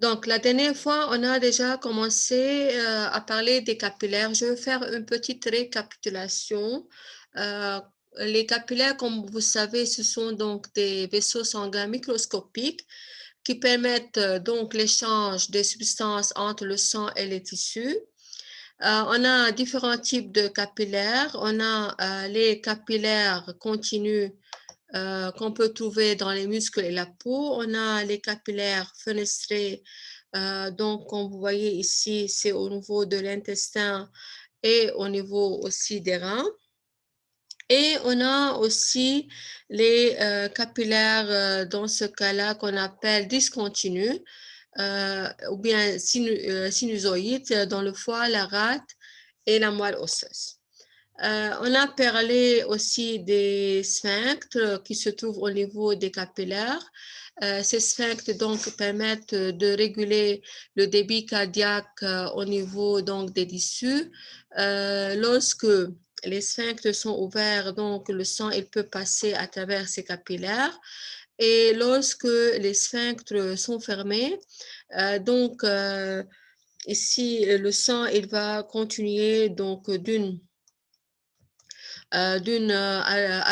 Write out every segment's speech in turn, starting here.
Donc, la dernière fois, on a déjà commencé à parler des capillaires. Je vais faire une petite récapitulation. Euh, les capillaires, comme vous savez, ce sont donc des vaisseaux sanguins microscopiques qui permettent donc l'échange des substances entre le sang et les tissus. On a différents types de capillaires. On a les capillaires continus qu'on peut trouver dans les muscles et la peau. On a les capillaires fenestrés. Donc, comme vous voyez ici, c'est au niveau de l'intestin et au niveau aussi des reins. Et on a aussi les capillaires, dans ce cas-là, qu'on appelle discontinus, ou bien sinusoïdes, dans le foie, la rate et la moelle osseuse. On a parlé aussi des sphinctres qui se trouvent au niveau des capillaires. Ces sphinctres donc permettent de réguler le débit cardiaque au niveau donc des tissus. Lorsque les sphinctres sont ouverts, donc le sang il peut passer à travers ces capillaires. Et lorsque les sphinctres sont fermés, donc ici le sang il va continuer donc d'une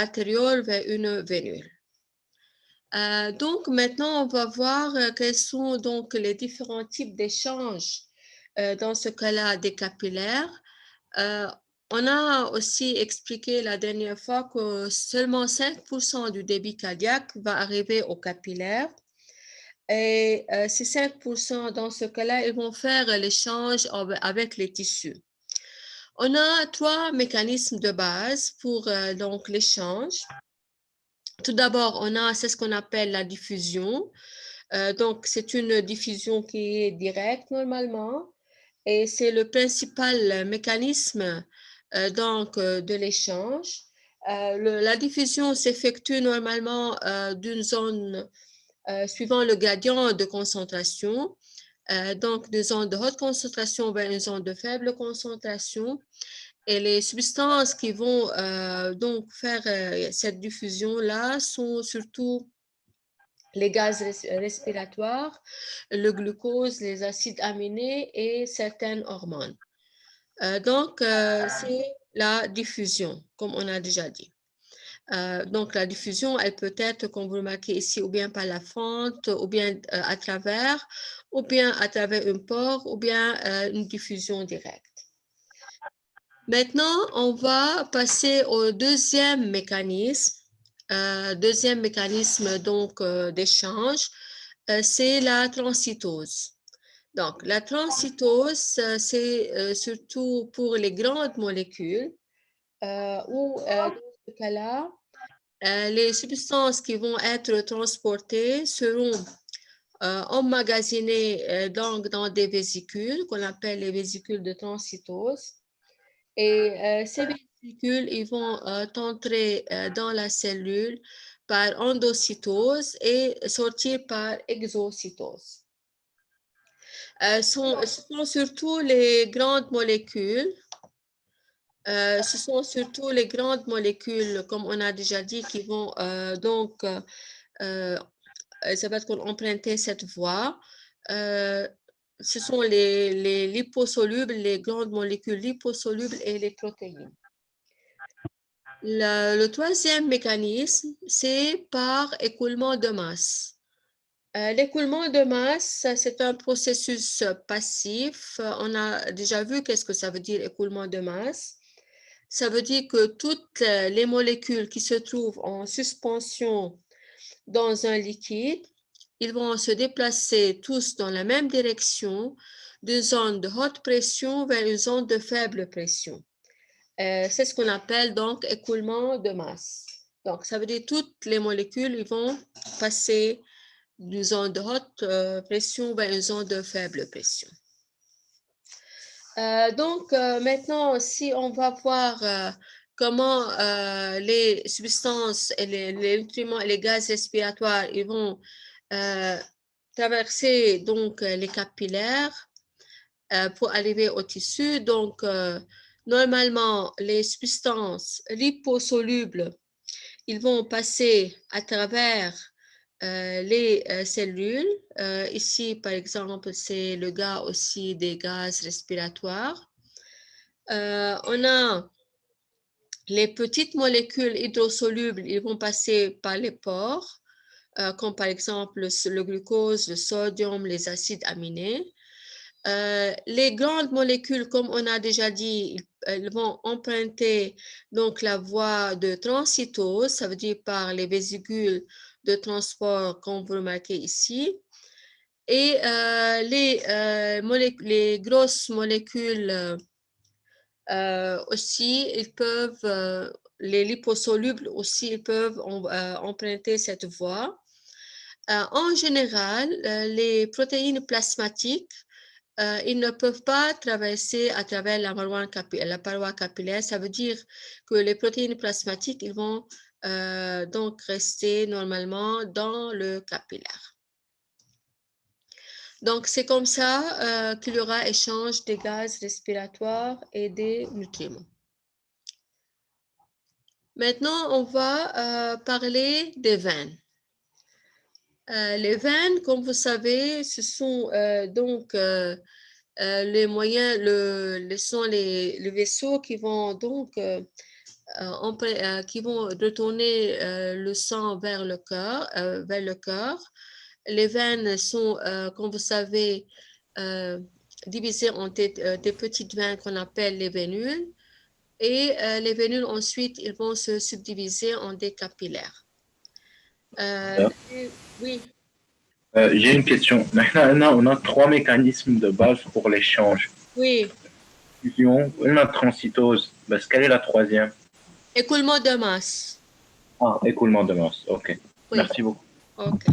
artériole vers une vénule. Donc maintenant, on va voir quels sont donc les différents types d'échanges dans ce cas-là des capillaires. Euh, on a aussi expliqué la dernière fois que seulement 5% du débit cardiaque va arriver aux capillaires. Et ces 5%, dans ce cas-là, ils vont faire l'échange avec les tissus. On a trois mécanismes de base pour donc l'échange. Tout d'abord, on a c'est ce qu'on appelle la diffusion. Donc, c'est une diffusion qui est directe normalement et c'est le principal mécanisme donc de l'échange. La diffusion s'effectue normalement d'une zone suivant le gradient de concentration, donc d'une zone de haute concentration vers une zone de faible concentration. Et les substances qui vont donc faire cette diffusion-là sont surtout les gaz respiratoires, le glucose, les acides aminés et certaines hormones. Donc, c'est la diffusion, comme on a déjà dit. Donc, la diffusion, elle peut être, comme vous remarquez ici, ou bien par la fente, ou bien à travers, ou bien à travers un pore, ou bien une diffusion directe. Maintenant, on va passer au deuxième mécanisme. Deuxième mécanisme donc d'échange, c'est la transcytose. Donc, la transcytose, c'est surtout pour les grandes molécules où, dans ce cas-là, les substances qui vont être transportées seront emmagasinées donc dans des vésicules qu'on appelle les vésicules de transcytose. Et ces vésicules, ils vont entrer dans la cellule par endocytose et sortir par exocytose. Ce sont surtout les grandes molécules. Ce sont surtout les grandes molécules, comme on a déjà dit, qui vont donc, ça va être emprunter cette voie. Ce sont les liposolubles, les grandes molécules liposolubles et les protéines. Le troisième mécanisme, c'est par écoulement de masse. L'écoulement de masse, c'est un processus passif. On a déjà vu qu'est-ce que ça veut dire écoulement de masse. Ça veut dire que toutes les molécules qui se trouvent en suspension dans un liquide, ils vont se déplacer tous dans la même direction d'une zone de haute pression vers une zone de faible pression. C'est ce qu'on appelle donc écoulement de masse. Donc, ça veut dire que toutes les molécules ils vont passer d'une zone de haute pression vers une zone de faible pression. Donc, maintenant, si on va voir comment les substances et les nutriments et les gaz respiratoires ils vont traverser donc les capillaires pour arriver au tissu. Donc, normalement, les substances liposolubles, ils vont passer à travers les cellules. Ici, par exemple, c'est le cas aussi des gaz respiratoires. On a les petites molécules hydrosolubles, ils vont passer par les pores, comme par exemple le glucose, le sodium, les acides aminés. Les grandes molécules, comme on a déjà dit, elles vont emprunter donc la voie de transitose, ça veut dire par les vésicules de transport qu'on vous remarquez ici. Et les grosses molécules aussi, les liposolubles aussi, ils peuvent emprunter cette voie. En général, les protéines plasmatiques, ils ne peuvent pas traverser à travers la paroi capillaire. Ça veut dire que les protéines plasmatiques, ils vont donc rester normalement dans le capillaire. Donc, c'est comme ça qu'il y aura échange des gaz respiratoires et des nutriments. Maintenant, on va parler des veines. Les veines, comme vous savez, ce sont donc les moyens, sont les vaisseaux qui vont donc qui vont retourner le sang vers le cœur. Les veines sont, comme vous savez, divisées en des petites veines qu'on appelle les vénules. Et les vénules, ensuite, ils vont se subdiviser en des capillaires. Oui. J'ai une question. Maintenant, on a trois mécanismes de base pour l'échange. Oui. Fusion, on a transitose. Parce quelle est la troisième? Écoulement de masse. Ah, écoulement de masse. OK. Oui. Merci beaucoup. OK.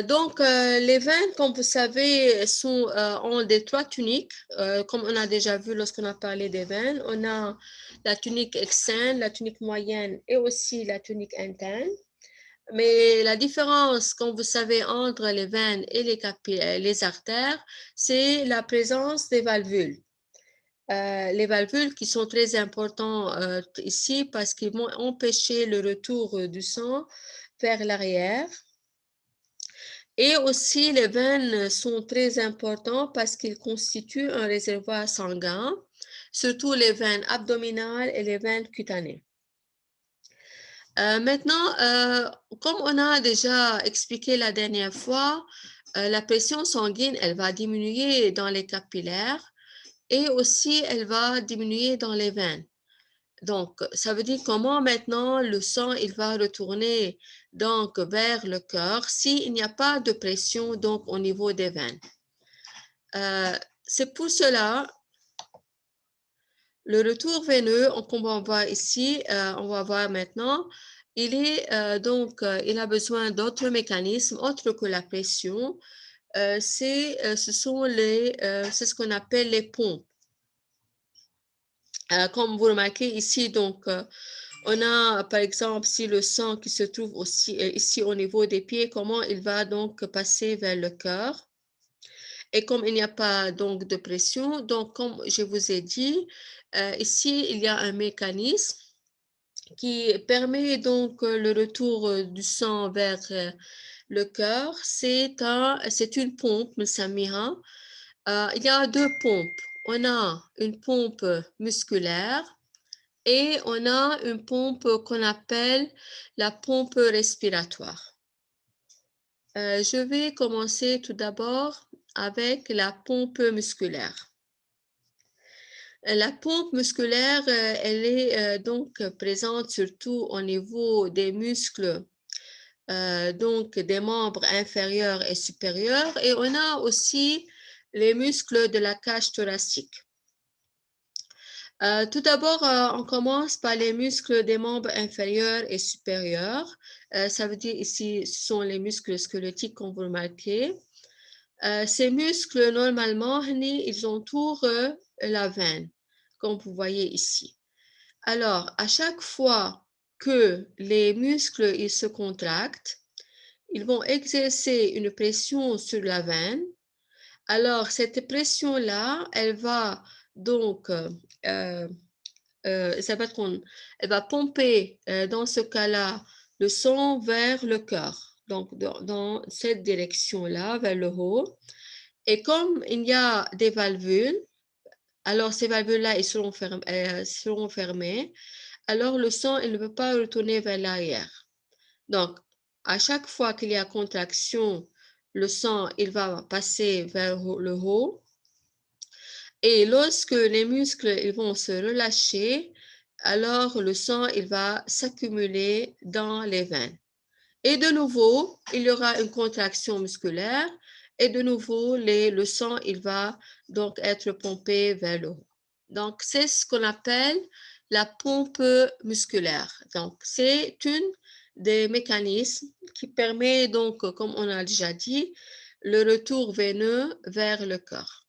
Donc, les veines, comme vous savez, ont des trois tuniques, comme on a déjà vu lorsqu'on a parlé des veines. On a la tunique externe, la tunique moyenne et aussi la tunique interne. Mais la différence, comme vous savez, entre les veines et les artères, c'est la présence des valvules. Les valvules qui sont très importants ici parce qu'ils vont empêcher le retour du sang vers l'arrière. Et aussi, les veines sont très importantes parce qu'ils constituent un réservoir sanguin, surtout les veines abdominales et les veines cutanées. Maintenant, comme on a déjà expliqué la dernière fois, la pression sanguine, elle va diminuer dans les capillaires et aussi elle va diminuer dans les veines. Donc, ça veut dire comment maintenant le sang, il va retourner donc vers le cœur s'il n'y a pas de pression donc au niveau des veines. C'est pour cela, le retour veineux, comme on va voir ici, on va voir maintenant, il a besoin d'autres mécanismes autres que la pression. C'est ce qu'on appelle les pompes. Comme vous remarquez ici, donc, on a, par exemple, si le sang qui se trouve aussi ici au niveau des pieds, comment il va donc passer vers le cœur. Et comme il n'y a pas donc de pression, donc comme je vous ai dit, ici, il y a un mécanisme qui permet donc le retour du sang vers le cœur. C'est une pompe, Samira. Il y a deux pompes. On a une pompe musculaire et on a une pompe qu'on appelle la pompe respiratoire. Je vais commencer tout d'abord avec la pompe musculaire. La pompe musculaire, elle est donc présente surtout au niveau des muscles, donc des membres inférieurs et supérieurs, et on a aussi les muscles de la cage thoracique. Tout d'abord, on commence par les muscles des membres inférieurs et supérieurs. Ça veut dire ici, ce sont les muscles squelettiques qu'on vous remarquez. Ces muscles, normalement, ils entourent la veine, comme vous voyez ici. Alors, à chaque fois que les muscles ils se contractent, ils vont exercer une pression sur la veine. Alors, cette pression-là, elle va donc elle va pomper, dans ce cas-là, le sang vers le cœur, donc dans cette direction-là, vers le haut. Et comme il y a des valvules, alors ces valvules-là ils seront fermées, alors le sang il ne peut pas retourner vers l'arrière. Donc, à chaque fois qu'il y a contraction, le sang il va passer vers le haut. Et lorsque les muscles ils vont se relâcher, alors le sang il va s'accumuler dans les veines. Et de nouveau, il y aura une contraction musculaire et de nouveau, le sang il va donc être pompé vers le haut. Donc, c'est ce qu'on appelle la pompe musculaire. Donc, c'est une des mécanismes qui permet donc, comme on a déjà dit, le retour veineux vers le corps.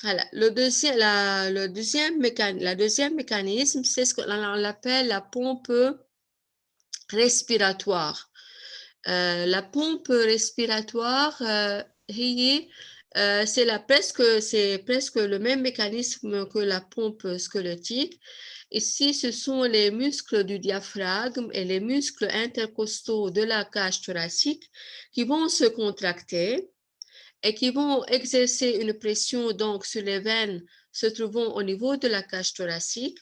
Voilà. La deuxième mécanisme, c'est ce qu'on appelle la pompe respiratoire. La pompe respiratoire, c'est presque le même mécanisme que la pompe squelettique. Ici, ce sont les muscles du diaphragme et les muscles intercostaux de la cage thoracique qui vont se contracter et qui vont exercer une pression donc sur les veines se trouvant au niveau de la cage thoracique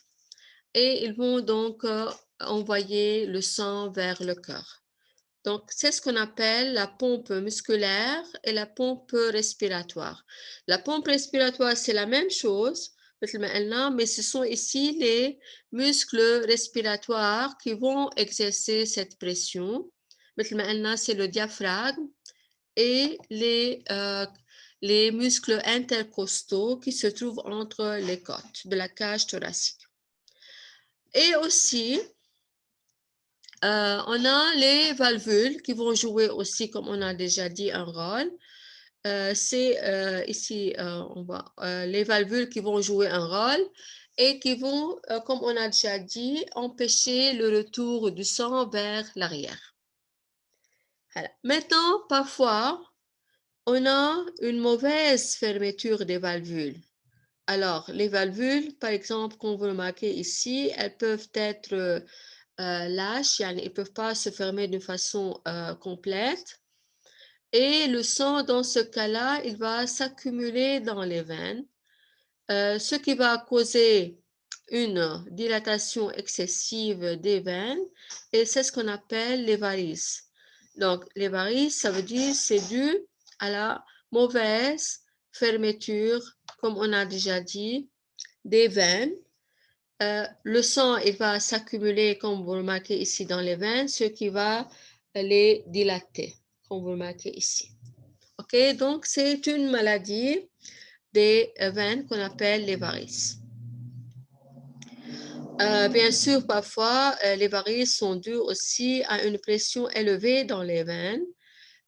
et ils vont donc envoyer le sang vers le cœur. Donc, c'est ce qu'on appelle la pompe musculaire et la pompe respiratoire. La pompe respiratoire, c'est la même chose, mais ce sont ici les muscles respiratoires qui vont exercer cette pression. C'est le diaphragme et les muscles intercostaux qui se trouvent entre les côtes de la cage thoracique. Et aussi, on a les valvules qui vont jouer aussi, comme on a déjà dit, un rôle. C'est ici, on voit les valvules qui vont jouer un rôle et qui vont, comme on a déjà dit, empêcher le retour du sang vers l'arrière. Voilà. Maintenant, parfois, on a une mauvaise fermeture des valvules. Alors, les valvules, par exemple, qu'on veut remarquer ici, elles peuvent être lâches, ils ne peuvent pas se fermer de façon complète. Et le sang, dans ce cas-là, il va s'accumuler dans les veines, ce qui va causer une dilatation excessive des veines, et c'est ce qu'on appelle les varices. Donc, les varices, ça veut dire c'est dû à la mauvaise fermeture, comme on a déjà dit, des veines. Le sang, il va s'accumuler, comme vous remarquez ici, dans les veines, ce qui va les dilater, comme vous remarquez ici. OK, donc c'est une maladie des veines qu'on appelle les varices. Bien sûr, parfois, les varices sont dues aussi à une pression élevée dans les veines,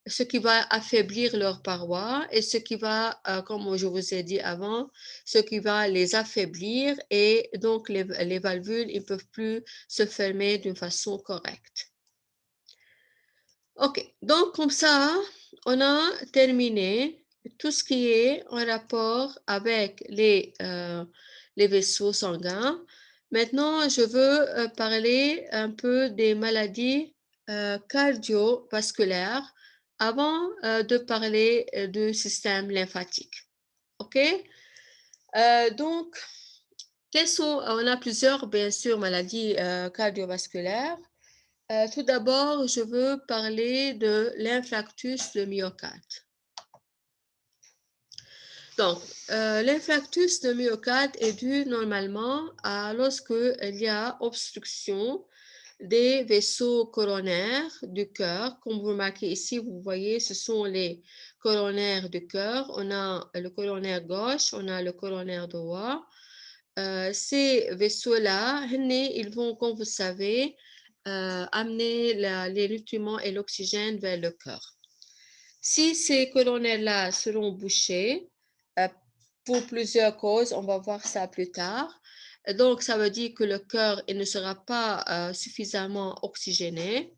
ce qui va affaiblir leurs parois et ce qui va, comme je vous ai dit avant, ce qui va les affaiblir et donc les valvules ne peuvent plus se fermer d'une façon correcte. OK, donc comme ça, on a terminé tout ce qui est en rapport avec les vaisseaux sanguins. Maintenant, je veux parler un peu des maladies cardiovasculaires avant de parler du système lymphatique. OK? Donc, on a plusieurs, bien sûr, maladies cardiovasculaires. Tout d'abord, je veux parler de l'infarctus de myocarde. Donc, l'infarctus de myocarde est dû normalement à lorsqu'il y a obstruction des vaisseaux coronaires du cœur. Comme vous remarquez ici, vous voyez, ce sont les coronaires du cœur. On a le coronaire gauche, on a le coronaire droit. Ces vaisseaux-là, ils vont, comme vous savez, amener les nutriments et l'oxygène vers le cœur. Si ces coronaires-là seront bouchés, pour plusieurs causes, on va voir ça plus tard. Donc, ça veut dire que le cœur ne sera pas suffisamment oxygéné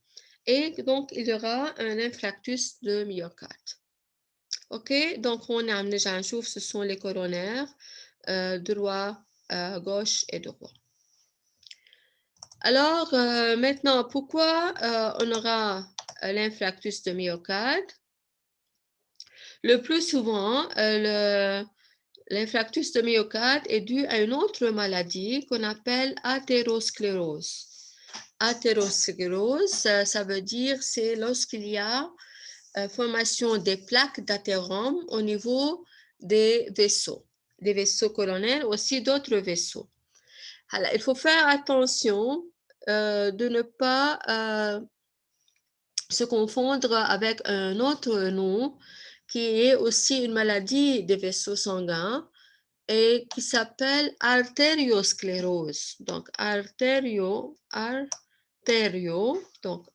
et donc il y aura un infarctus de myocarde. OK, donc on a déjà un chouf, ce sont les coronaires droit, gauche et droit. Alors, maintenant, pourquoi on aura l'infarctus de myocarde? Le plus souvent, l'infarctus de myocarde est dû à une autre maladie qu'on appelle athérosclérose. Athérosclérose, ça veut dire c'est lorsqu'il y a formation des plaques d'athérome au niveau des vaisseaux coronaires, aussi d'autres vaisseaux. Alors, il faut faire attention de ne pas se confondre avec un autre nom qui est aussi une maladie des vaisseaux sanguins et qui s'appelle artériosclérose. Donc, donc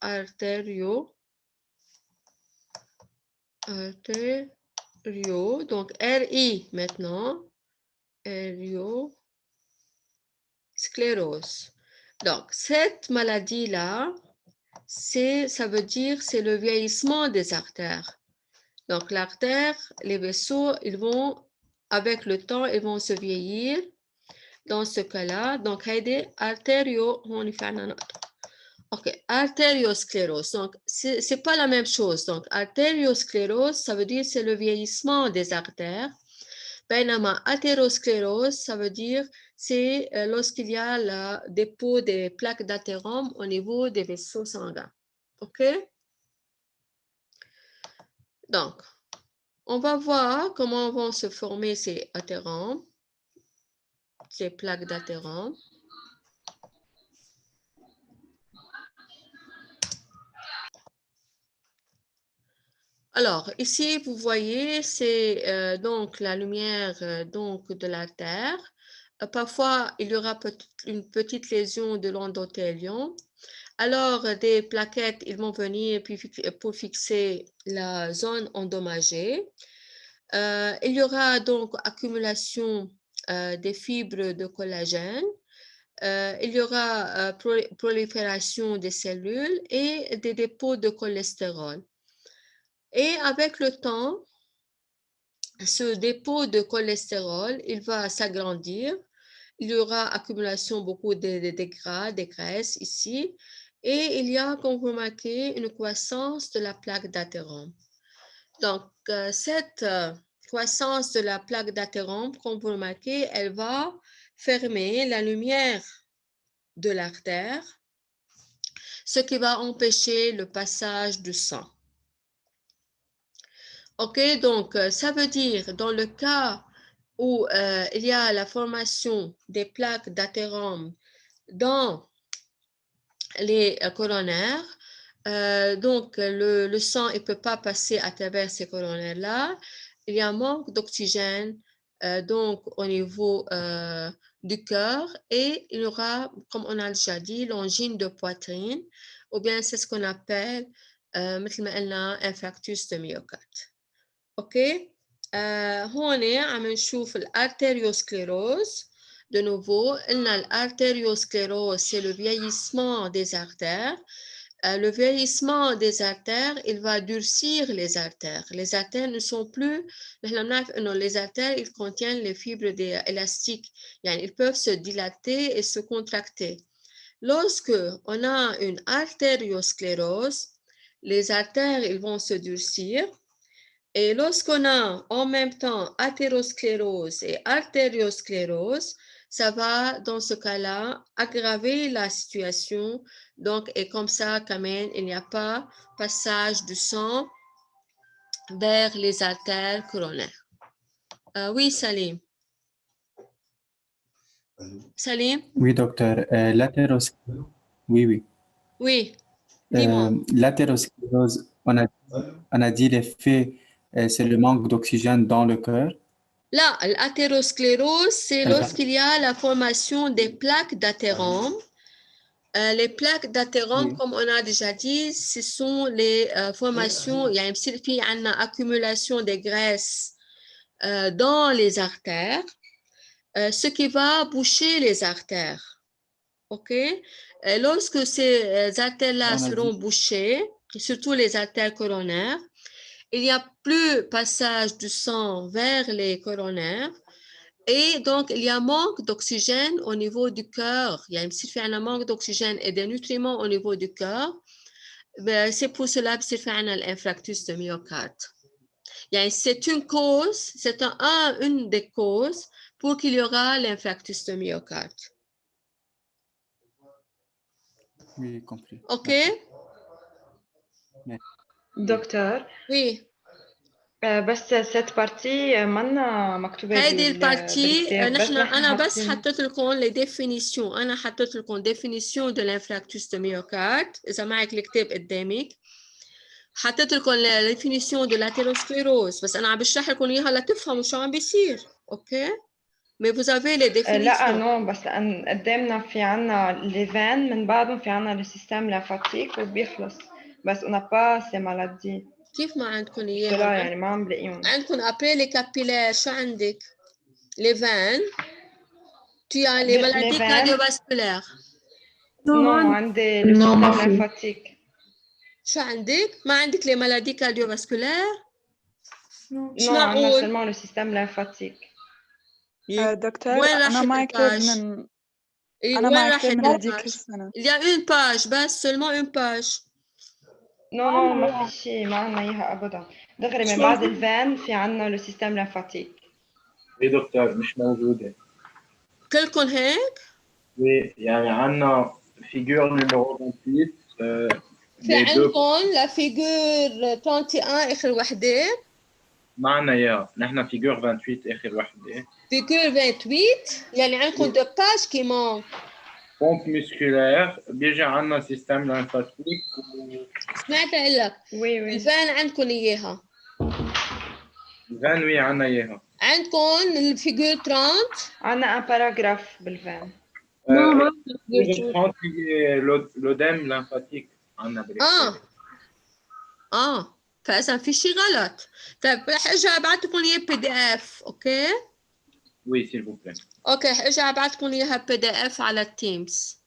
donc RI maintenant, sclérose. Donc, cette maladie-là, ça veut dire c'est le vieillissement des artères. Donc, l'artère, les vaisseaux, ils vont, avec le temps, ils vont se vieillir. Dans ce cas-là, donc, artériosclérose. Donc, c'est pas la même chose. Donc, artériosclérose, ça veut dire c'est le vieillissement des artères. Beinama athérosclérose, ça veut dire c'est lorsqu'il y a le dépôt des plaques d'athérome au niveau des vaisseaux sanguins. OK? Donc, on va voir comment vont se former ces athéromes, ces plaques d'athérome. Alors, ici, vous voyez, c'est donc la lumière donc, de la Terre. Parfois, il y aura une petite lésion de l'endothélium. Alors, des plaquettes, ils vont venir pour fixer la zone endommagée. Il y aura donc accumulation des fibres de collagène. Il y aura prolifération des cellules et des dépôts de cholestérol. Et avec le temps, ce dépôt de cholestérol, il va s'agrandir. Il y aura accumulation beaucoup de gras, des graisses ici. Et il y a, comme vous remarquez, une croissance de la plaque d'athérome. Donc, cette croissance de la plaque d'athérome, comme vous remarquez, elle va fermer la lumière de l'artère, ce qui va empêcher le passage du sang. OK, donc ça veut dire dans le cas où il y a la formation des plaques d'athérome dans les coronaires, donc le sang ne peut pas passer à travers ces coronaires-là. Il y a un manque d'oxygène donc au niveau du cœur et il y aura, comme on a déjà dit, l'angine de poitrine ou bien c'est ce qu'on appelle مثل ما قلنا infarctus de myocarde. اوكي هون عم نشوف الارتériosclérose. De nouveau, l'artériosclérose, c'est le vieillissement des artères. Le vieillissement des artères, il va durcir les artères. Les artères ne sont plus, les artères, ils contiennent les fibres élastiques. Ils peuvent se dilater et se contracter. Lorsque on a une artériosclérose, les artères, ils vont se durcir. Et lorsqu'on a en même temps athérosclérose et artériosclérose, ça va, dans ce cas-là, aggraver la situation. Donc, et comme ça, quand même, il n'y a pas passage du sang vers les artères coronaires. Oui, Salim. Salim? Oui, docteur. L'athérosclérose. Oui, oui. Oui, dis-moi. L'athérosclérose, on a dit l'effet, c'est le manque d'oxygène dans le cœur. Là, l'athérosclérose, c'est lorsqu'il y a la formation des plaques d'athérome. Les plaques d'athérome, comme on a déjà dit, ce sont les formations, il y a une accumulation de graisse dans les artères, ce qui va boucher les artères. OK? Et lorsque ces artères-là seront bouchées, surtout les artères coronaires, il n'y a plus passage du sang vers les coronaires. Et donc, il y a manque d'oxygène au niveau du cœur. Il y a un manque d'oxygène et des nutriments au niveau du cœur. C'est pour cela que c'est l'infarctus de myocarde. C'est une cause, c'est une des causes pour qu'il y aura l'infarctus de myocarde. Oui, compris. OK? دكتور Oui. بس cette partie منا مكتوبة هذه البارتي بالكتاب بس أنا بس حاطين حطيت لكم les définitions. أنا حطيت لكم définition de l'infarctus de myocarde. إذا معك الكتاب قدامك حطيت لكم la définition de l'athérosclérose بس أنا عم بشرح لكم إياها لتفهموا شو عم بيصير. أوكي؟ Mais vous avez les لا définitions. نو بس لأن قدامنا في عنا ليفان من بعدهم في عنا السيستم ليمفاتيك وبيخلص بس on n'a pas ces maladies كيف ما عندكم لا إياها؟ يعني ما عم بلاقيهم عندكم après les capillaires شو عندك؟ Les veines. Tu as les maladies cardiovasculaires. نو عندي السيستم ليمفاتيك شو عندك؟ ما عندك les maladies cardiovasculaires؟ نو عندنا seulement le système lymphatique. دكتور وين أنا راحت معي كتاب الباج؟ من وين معي راحت كتاب من هديك الباج؟ السنة. Il y a une page بس seulement une page. نو ما في شيء ما عندنا إياها أبدا دغري من بعد الفان في عندنا le système lymphatique. Oui, docteur, مش موجودة. كلكم هيك؟ Oui, يعني عندنا figure numéro 28. في عندكم لا figure 31 آخر وحدة. ما عندنا إياها، نحن figure 28 آخر وحدة. Figure 28 يعني عندكم deux pages qui manquent. pompe musculaire بيجي عندنا système lymphatique سمعت أقول لك. وي الفان عندكم إياها. الفان وي عندنا إياها. عندكم الفيجور 30 عندنا ان باراجراف بالفان. ما فيجور 30 هي لوديم ليمفاتيك عندنا بالكتاب. فإذا في شيء غلط. طيب رح ارجع ابعث لكم اياه بي دي اف. اوكي؟ وي سيل فو بلاي. اوكي ارجع ابعث لكم اياها بي دي اف على التيمز.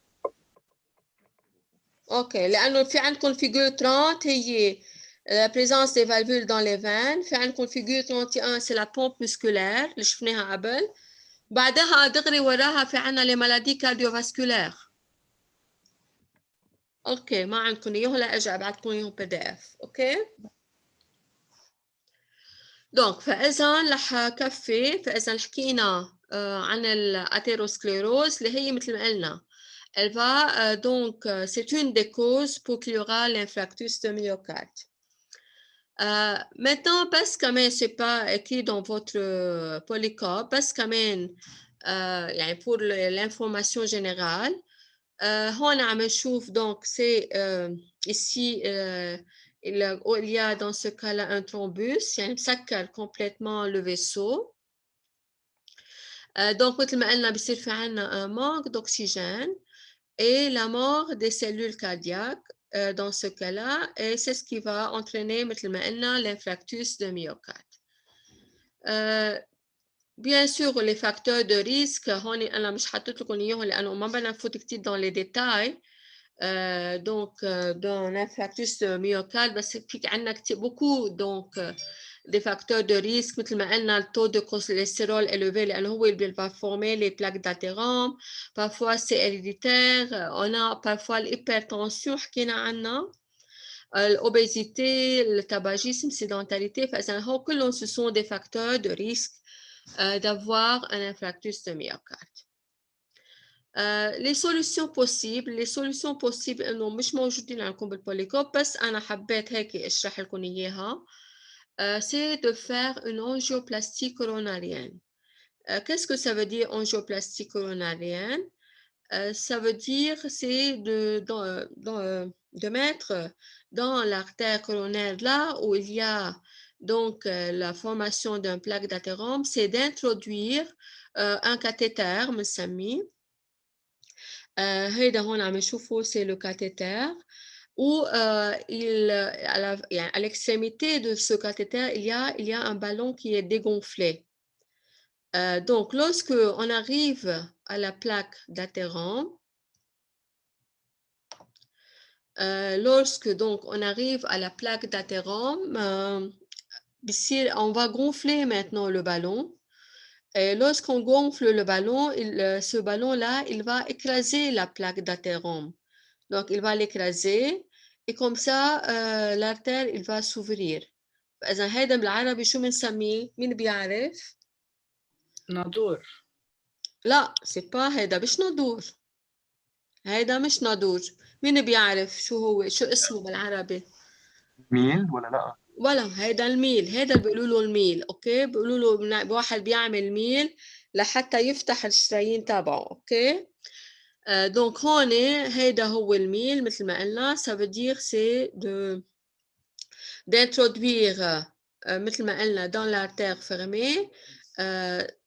اوكي لانه في عندكم فيجور 30 هي la présence des valvules dans les veines. في عندكم figure 31 c'est la pompe musculaire اللي شفناها قبل. بعدها دغري وراها في عنا les maladies cardiovasculaires. اوكي ما عندكم اياهم لا ارجع ابعث لكم اياهم بي دي اف. اوكي دونك فاذا رح كفي. فاذا حكينا عن l'athérosclérose اللي هي مثل ما قلنا elle va donc c'est une des causes pour qu'il y aura l'infarctus de myocarde. Maintenant, parce que même c'est pas écrit dans votre polycope, parce que même pour l'information générale, on a donc c'est ici il y a dans ce cas-là un thrombus, ça cale complètement le vaisseau. Donc مثل ما قلنا بيصير في عنا un manque d'oxygène et la mort des cellules cardiaques. Dans ce cas-là, et c'est ce qui va entraîner l'infarctus de myocarde. Bien sûr, les facteurs de risque, أنا مش حاطط لكم إياهم لأنه ما بدنا نفوت كتير dans les détails. Donc, dans l'infarctus de myocarde, بس في عنا كتير beaucoup donc des facteurs de risque مثل ما قلنا le taux de cholestérol élevé لأنه هو اللي va former les plaques d'athérome. Parfois c'est héréditaire. On a parfois l'hypertension حكينا عنها. l'obésité, le tabagisme, sédentarité. فإذا كلهم ce sont des facteurs de risque d'avoir un infarctus de myocarde. les solutions possibles إنه مش موجودين عندكم بالبوليكوب بس أنا حبيت هيك أشرح لكم إياها. C'est de faire une angioplastie coronarienne. Qu'est-ce que ça veut dire angioplastie coronarienne? Ça veut dire c'est de mettre dans l'artère coronaire là où il y a donc la formation d'un plaque d'athérome, c'est d'introduire un cathéter بنسميه. هيدا هون عم نشوفه c'est le cathéter. Où à l'extrémité de ce cathéter, il y a un ballon qui est dégonflé. Donc, lorsque on arrive à la plaque d'athérome, on va gonfler maintenant le ballon Et lorsqu'on gonfle le ballon, ce ballon-là, il va écraser la plaque d'athérome. Donc, il va l'écraser et comme ça, l'artère, il va s'ouvrir. فإذا هيدا بالعربي شو بنسميه؟ مين بيعرف؟ نادور. لا، c'est pas هيدا مش نادور. هيدا مش نادور. مين بيعرف شو هو؟ شو اسمه بالعربي؟ ميل ولا لا؟ ولا هيدا الميل، هيدا اللي بيقولوا له الميل، اوكي؟ بيقولوا له واحد بيعمل ميل لحتى يفتح الشرايين تبعه، اوكي؟ دونك هون هيدا هو الميل مثل ما قلنا، ça veut dire c'est d'introduire مثل ما قلنا dans l'artère fermée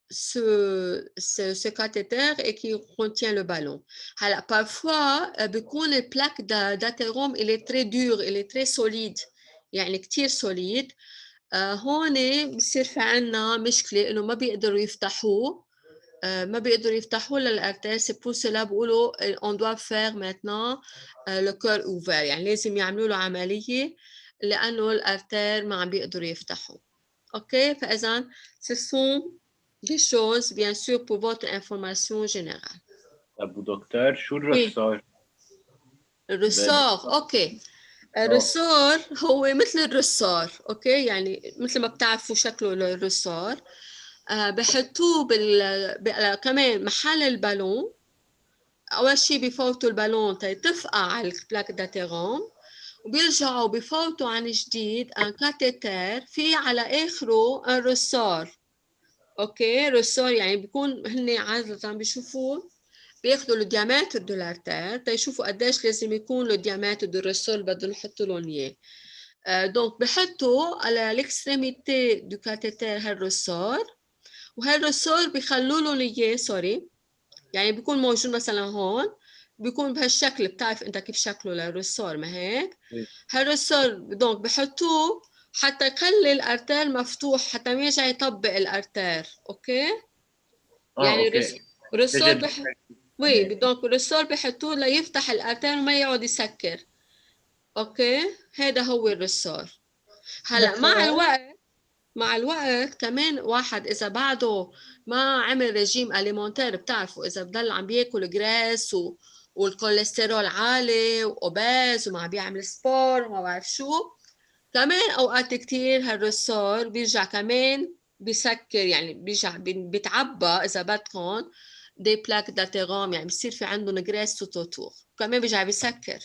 ce cathéter et qui contient le ballon. هلا parfois بيكون البلاك d'athérome il est très dur, il est très solide. يعني كتير solide. هون بصير في عنا مشكلة إنه ما بيقدروا يفتحوه. ما بيقدروا يفتحوا للارتère. C'est pour cela بيقولوا on doit faire maintenant le cœur ouvert. يعني لازم يعملوا له عملية لأنه الارتère ما عم بيقدروا يفتحوا. OK? فإذا ce sont des choses bien sûr pour votre information générale. أبو دكتور شو الرصار؟ الرصار أوكي. الرصار هو مثل الرصار، أوكي؟ يعني مثل ما بتعرفوا شكله الرصار. بحطوه كمان محل البالون. أول شيء بفوتوا البالون تفقع على البلاك داتيروم وبيرجعوا بفوتوا عن جديد ان كاتيتر في على آخره ان رصار. أوكي؟ رصار يعني بيكون هن عادة بيشوفوه بياخدوا الديامتر دو لارتير تيشوفوا قديش لازم يكون الديامتر دو الرصار اللي بدهم يحطوا لهم إياه. دونك بحطوا على الاكستريميتي دو كاتيتر هالرصار وهالرصار بيخلوا لهم اياه سوري يعني بيكون موجود مثلا هون بيكون بهالشكل. بتعرف انت كيف شكله للرصار ما هيك؟ هالرصار دونك بحطوه حتى يخلي الارتير مفتوح حتى ما يرجع يطبق الارتير. اوكي؟ يعني الرصار وي دونك الرصار بحطوه ليفتح الارتير وما يقعد يسكر. اوكي؟ هذا هو الرصار. هلا مع الوقت كمان واحد إذا بعده ما عمل رجيم أليمونتير بتعرفوا إذا بضل عم بياكل جراس والكوليسترول عالي وأوباز وما عم بيعمل سبور وما بعرف شو كمان أوقات كتير هالرصار بيرجع كمان بيسكر يعني بيرجع بيتعبى إذا بدكم دي بلاك داتيروم يعني بصير في عندهم جراس توتور كمان بيرجع بيسكر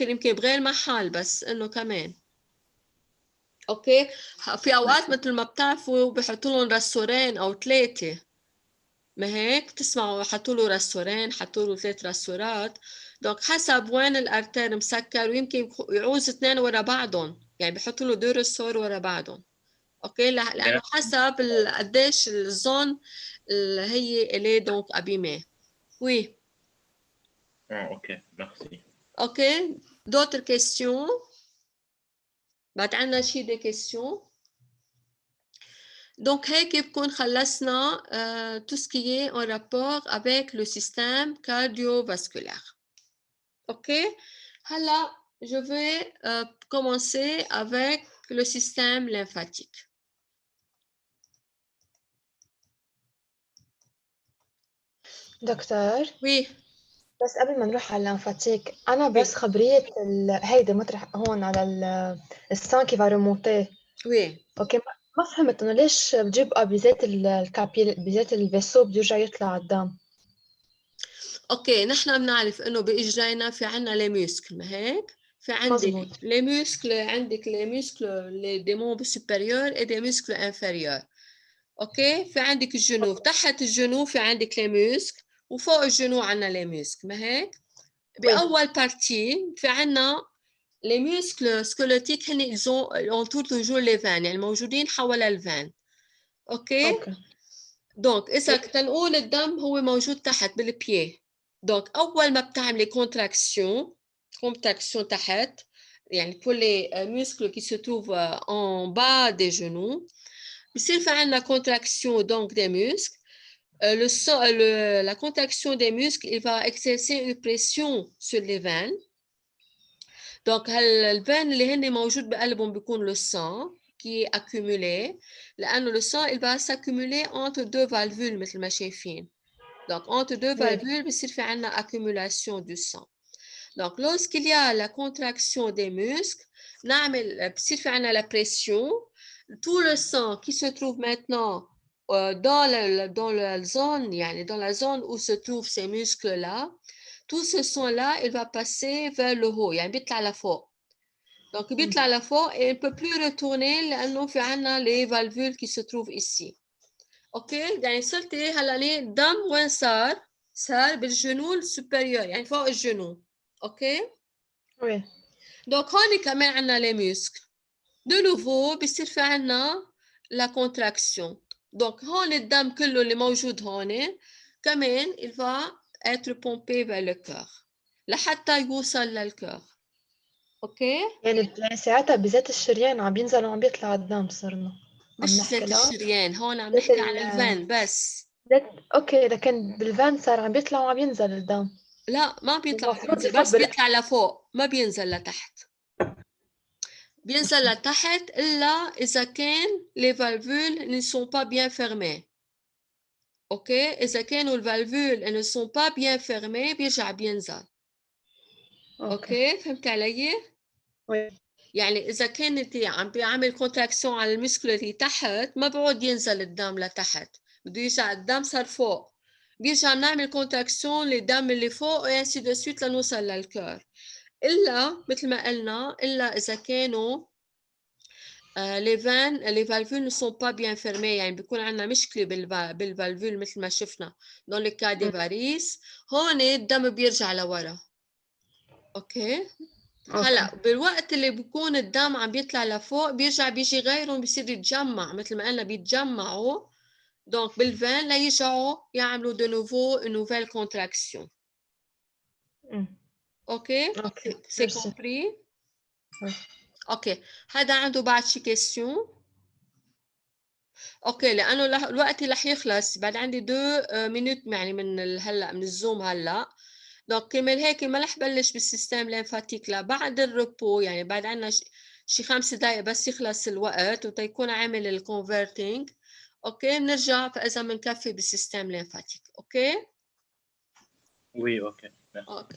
يمكن بغير محل بس إنه كمان. اوكي في اوقات مثل ما بتعرفوا بحطوا لهم رسورين او 3 ما هيك بتسمعوا حطوا له رسورين حطوا له 3 رسورات. دونك حسب وين الارتير مسكر ويمكن يعوز 2 ورا بعضهم يعني بحطوا له 2 رسور ورا بعضهم. اوكي لانه حسب قديش الزون اللي هي اللي دونك ابيمي. وي اوكي ميرسي. اوكي d'autres questions? بعد عنا شي des questions. Donc هيك بكون خلصنا tout ce qui est en rapport avec le système cardiovasculaire. OK? هلا je vais commencer avec le système lymphatique. دكتور Oui. بس قبل ما نروح على الليمفاتيك أنا بس خبرية هيدا مطرح هون على السان كي فا ريمونتي. Oui. أوكي ما فهمت إنه ليش بجيب بذات الكابيل بذات الفيسو بده يرجع يطلع على الدم. اوكي نحن بنعرف انه باجرينا في عنا لي موسكل ما هيك؟ في عندك لي موسكل عندك لي موسكل لي دي مومبر سوبيريور اي دي موسكل انفيريور. اوكي في عندك الجنوب تحت الجنوب في عندك لي موسكل وفوق الجنوب عنا لي موسكل ما هيك؟ باول بارتي في عنا لي موسكل سكولوتيك هن انتور توجور لي فان يعني موجودين حول الفان. اوكي دونك اذا تنقول الدم هو موجود تحت بالبيي. دونك أول ما بتعملي contraction تحت يعني pour les muscles qui se trouvent en bas des genoux بصير في عندنا contraction donc des muscles. La contraction des muscles il va exercer une pression sur les veines. donc الفين اللي هن موجود بقلبهم بيكون le sang qui est accumulé لأنه le sang il va s'accumuler entre deux valvules مثل ما شايفين. Donc entre deux valvules بصير في عنا accumulation du sang. Donc lorsqu'il y a la contraction des muscles نعمل بصير في عنا la pression. Tout le sang qui se trouve maintenant dans la zone يعني dans la zone où se trouvent ces muscles là, tout ce sang là il va passer vers le haut يعني بيطلع لفوق. Donc بيطلع لفوق et il ne peut plus retourner لأنه في عنا les valvules qui se trouvent ici. اوكي يعني صرت هلا الدم وين صار بالجنون السوبريور يعني فوق الجنون. اوكي وي دونك هون كمان عندنا لي مسكل دو نوفو بيصير في عندنا لا كونتراكسيون. دونك هون الدم كله اللي موجود هون كمان il va être pompé vers le cœur لحتى يوصل للكور. اوكي يعني ساعتها بذات الشريان عم بينزل وعم بيطلع الدم صرنا مش ذات الشريان هون عم نحكي عن الفان بس. اوكي لكن بالفان صار عم بيطلع وعم ينزل الدم. لا ما بيطلع المفروض بس بيطلع لفوق ما بينزل لتحت. بينزل لتحت إلا إذا كان les valvules ne sont pas bien fermées. اوكي إذا كانوا الفالفول ne sont pas bien fermées بيرجع بينزل. اوكي فهمت علي؟ وي يعني إذا كانت عم بيعمل كونتراكسيون على المسكل اللي تحت ما بعود ينزل الدم لتحت بده يرجع الدم صار فوق بيرجع نعمل كونتراكسيون للدم اللي فوق وانسي دو سويت لنوصل للكور. إلا مثل ما قلنا إلا إذا كانوا les valvules ne sont pas bien fermées يعني بيكون عندنا مشكلة بالفالفول مثل ما شفنا dans le cas des varices هون الدم بيرجع لورا. اوكي هلا بالوقت اللي بيكون الدم عم بيطلع لفوق بيرجع بيجي غيرهم بيصير يتجمع مثل ما قلنا بيتجمعوا دونك بالفان ليرجعوا يعملوا de nouveau une nouvelle contraction. اوكي سي كومبري. اوكي هذا عنده بعد شي كيستيون؟ اوكي لانه الوقت رح يخلص بعد عندي 2 مينوت يعني من هلا من الزوم هلا. دونك كرمال هيك ما رح بلش بالسيستم ليمفاتيك لا بعد الريبو يعني بعد عنا شي 5 دقائق بس يخلص الوقت وتيكون عامل الكونفرتينج. اوكي بنرجع فاذا بنكفي بالسيستم ليمفاتيك. اوكي Oui, ok. اوكي